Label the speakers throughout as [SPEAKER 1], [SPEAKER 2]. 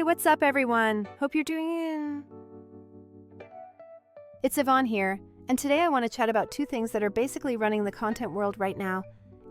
[SPEAKER 1] Hey, what's up everyone? Hope you're doing... It's Ivon here, and today I want to chat about two things that are basically running the content world right now: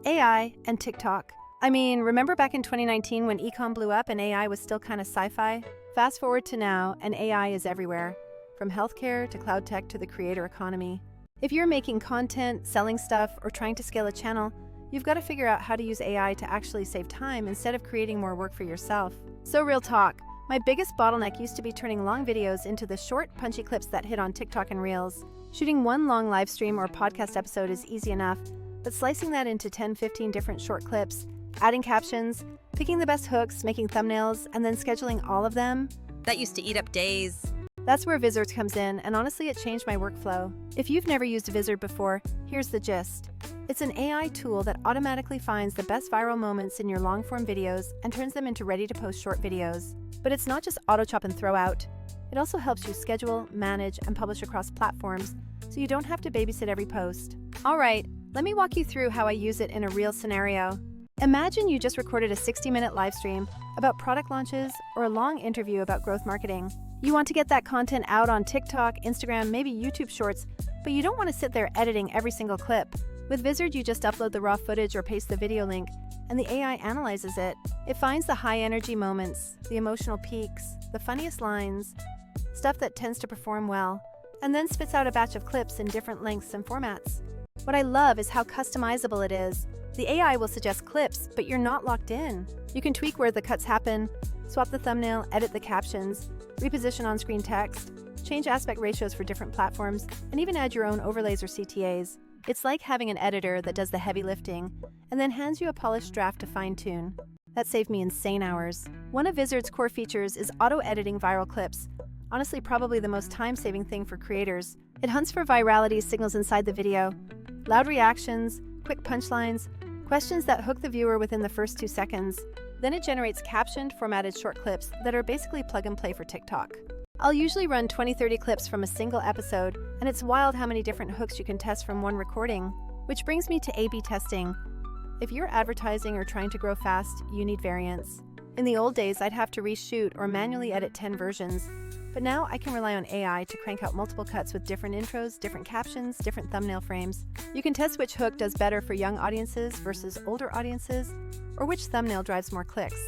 [SPEAKER 1] AI and TikTok. I mean, remember back in 2019 when ecom blew up and AI was still kind of sci-fi? Fast forward to now, and AI is everywhere, from healthcare to cloud tech to the creator economy. If you're making content, selling stuff, or trying to scale a channel, you've got to figure out how to use AI to actually save time instead of creating more work for yourself. So real talk, my biggest bottleneck used to be turning long videos into the short, punchy clips that hit on TikTok and Reels. Shooting one long live stream or podcast episode is easy enough, but slicing that into 10-15 different short clips, adding captions, picking the best hooks, making thumbnails, and then scheduling all of them,
[SPEAKER 2] that used to eat up days.
[SPEAKER 1] That's where Vizard comes in, and honestly it changed my workflow. If you've never used Vizard before, here's the gist. It's an AI tool that automatically finds the best viral moments in your long-form videos and turns them into ready-to-post short videos. But it's not just auto chop and throw out. It also helps you schedule, manage, and publish across platforms, so you don't have to babysit every post. Alright, let me walk you through how I use it in a real scenario. Imagine you just recorded a 60-minute live stream about product launches or a long interview about growth marketing. You want to get that content out on TikTok, Instagram, maybe YouTube Shorts, but you don't want to sit there editing every single clip. With Vizard, you just upload the raw footage or paste the video link, and the AI analyzes it. It finds the high-energy moments, the emotional peaks, the funniest lines, stuff that tends to perform well, and then spits out a batch of clips in different lengths and formats. What I love is how customizable it is. The AI will suggest clips, but you're not locked in. You can tweak where the cuts happen, swap the thumbnail, edit the captions, reposition on-screen text, change aspect ratios for different platforms, and even add your own overlays or CTAs. It's like having an editor that does the heavy lifting and then hands you a polished draft to fine-tune. That saved me insane hours. One of Vizard's core features is auto-editing viral clips. Honestly, probably the most time-saving thing for creators. It hunts for virality signals inside the video, loud reactions, quick punchlines, questions that hook the viewer within the first 2 seconds. Then it generates captioned, formatted short clips that are basically plug-and-play for TikTok. I'll usually run 20-30 clips from a single episode, and it's wild how many different hooks you can test from one recording. Which brings me to A/B testing. If you're advertising or trying to grow fast, you need variants. In the old days, I'd have to reshoot or manually edit 10 versions, but now I can rely on AI to crank out multiple cuts with different intros, different captions, different thumbnail frames. You can test which hook does better for young audiences versus older audiences, or which thumbnail drives more clicks.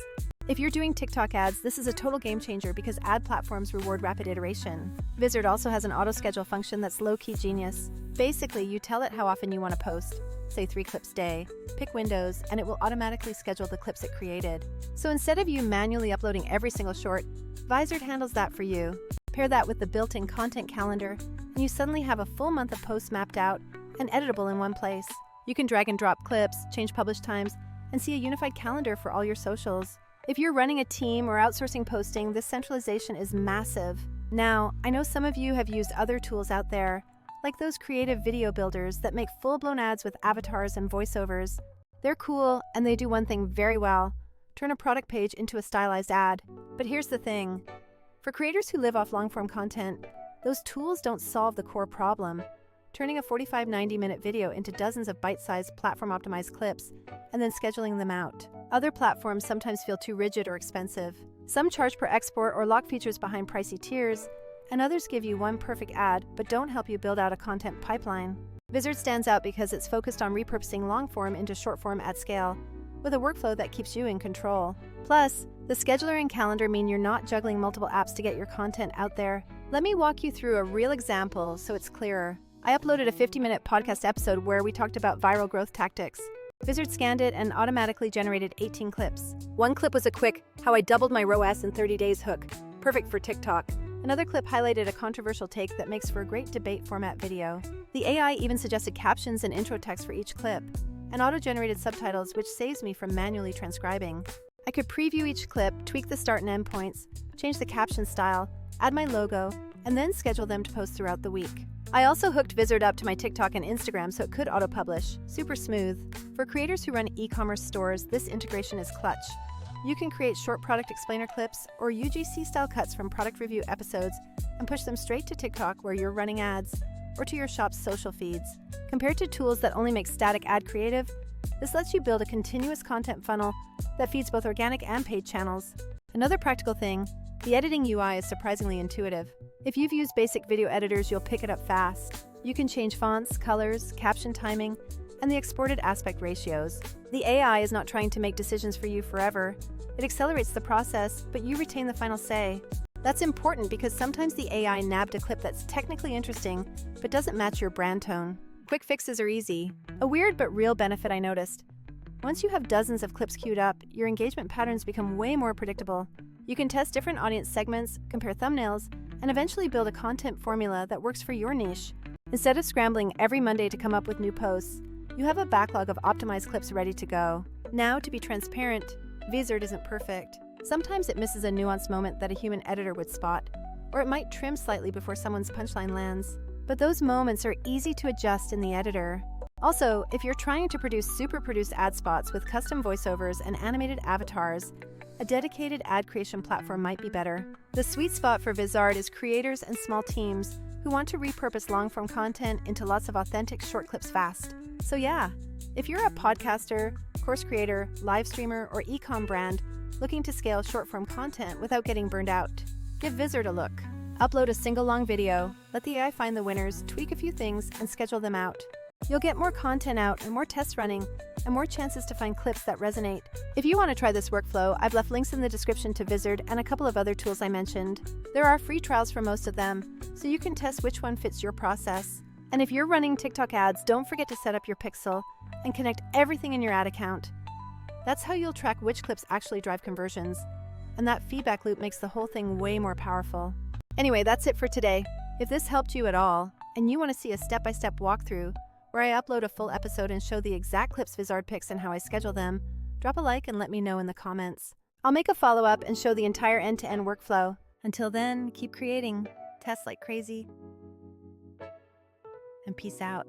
[SPEAKER 1] If you're doing TikTok ads, this is a total game changer because ad platforms reward rapid iteration. Vizard also has an auto-schedule function that's low-key genius. Basically, you tell it how often you want to post, say 3 clips a day, pick windows, and it will automatically schedule the clips it created. So instead of you manually uploading every single short, Vizard handles that for you. Pair that with the built-in content calendar, and you suddenly have a full month of posts mapped out and editable in one place. You can drag and drop clips, change publish times, and see a unified calendar for all your socials. If you're running a team or outsourcing posting, this centralization is massive. Now, I know some of you have used other tools out there, like those creative video builders that make full-blown ads with avatars and voiceovers. They're cool, and they do one thing very well: turn a product page into a stylized ad. But here's the thing. For creators who live off long-form content, those tools don't solve the core problem: turning a 45-90-minute video into dozens of bite-sized, platform-optimized clips, and then scheduling them out. Other platforms sometimes feel too rigid or expensive. Some charge per export or lock features behind pricey tiers, and others give you one perfect ad but don't help you build out a content pipeline. Vizard stands out because it's focused on repurposing long-form into short-form at scale, with a workflow that keeps you in control. Plus, the scheduler and calendar mean you're not juggling multiple apps to get your content out there. Let me walk you through a real example so it's clearer. I uploaded a 50-minute podcast episode where we talked about viral growth tactics. Vizard scanned it and automatically generated 18 clips. One clip was a quick, how I doubled my ROAS in 30 days hook, perfect for TikTok. Another clip highlighted a controversial take that makes for a great debate format video. The AI even suggested captions and intro text for each clip, and auto-generated subtitles, which saves me from manually transcribing. I could preview each clip, tweak the start and end points, change the caption style, add my logo, and then schedule them to post throughout the week. I also hooked Vizard up to my TikTok and Instagram so it could auto-publish. Super smooth. For creators who run e-commerce stores, this integration is clutch. You can create short product explainer clips or UGC-style cuts from product review episodes and push them straight to TikTok where you're running ads, or to your shop's social feeds. Compared to tools that only make static ad creative, this lets you build a continuous content funnel that feeds both organic and paid channels. Another practical thing, the editing UI is surprisingly intuitive. If you've used basic video editors, you'll pick it up fast. You can change fonts, colors, caption timing, and the exported aspect ratios. The AI is not trying to make decisions for you forever. It accelerates the process, but you retain the final say. That's important because sometimes the AI nabbed a clip that's technically interesting, but doesn't match your brand tone. Quick fixes are easy. A weird but real benefit I noticed. Once you have dozens of clips queued up, your engagement patterns become way more predictable. You can test different audience segments, compare thumbnails, and eventually build a content formula that works for your niche. Instead of scrambling every Monday to come up with new posts, you have a backlog of optimized clips ready to go. Now, to be transparent, Vizard isn't perfect. Sometimes it misses a nuanced moment that a human editor would spot, or it might trim slightly before someone's punchline lands. But those moments are easy to adjust in the editor. Also, if you're trying to produce super-produced ad spots with custom voiceovers and animated avatars, a dedicated ad creation platform might be better. The sweet spot for Vizard is creators and small teams who want to repurpose long-form content into lots of authentic short clips fast. So yeah, if you're a podcaster, course creator, live streamer, or e-com brand looking to scale short-form content without getting burned out, give Vizard a look. Upload a single long video, let the AI find the winners, tweak a few things, and schedule them out. You'll get more content out and more tests running, and more chances to find clips that resonate. If you want to try this workflow, I've left links in the description to Vizard and a couple of other tools I mentioned. There are free trials for most of them, so you can test which one fits your process. And if you're running TikTok ads, don't forget to set up your pixel and connect everything in your ad account. That's how you'll track which clips actually drive conversions, and that feedback loop makes the whole thing way more powerful. Anyway, that's it for today. If this helped you at all, and you want to see a step-by-step walkthrough where I upload a full episode and show the exact clips Vizard picks and how I schedule them, drop a like and let me know in the comments. I'll make a follow-up and show the entire end-to-end workflow. Until then, keep creating, test like crazy, and peace out.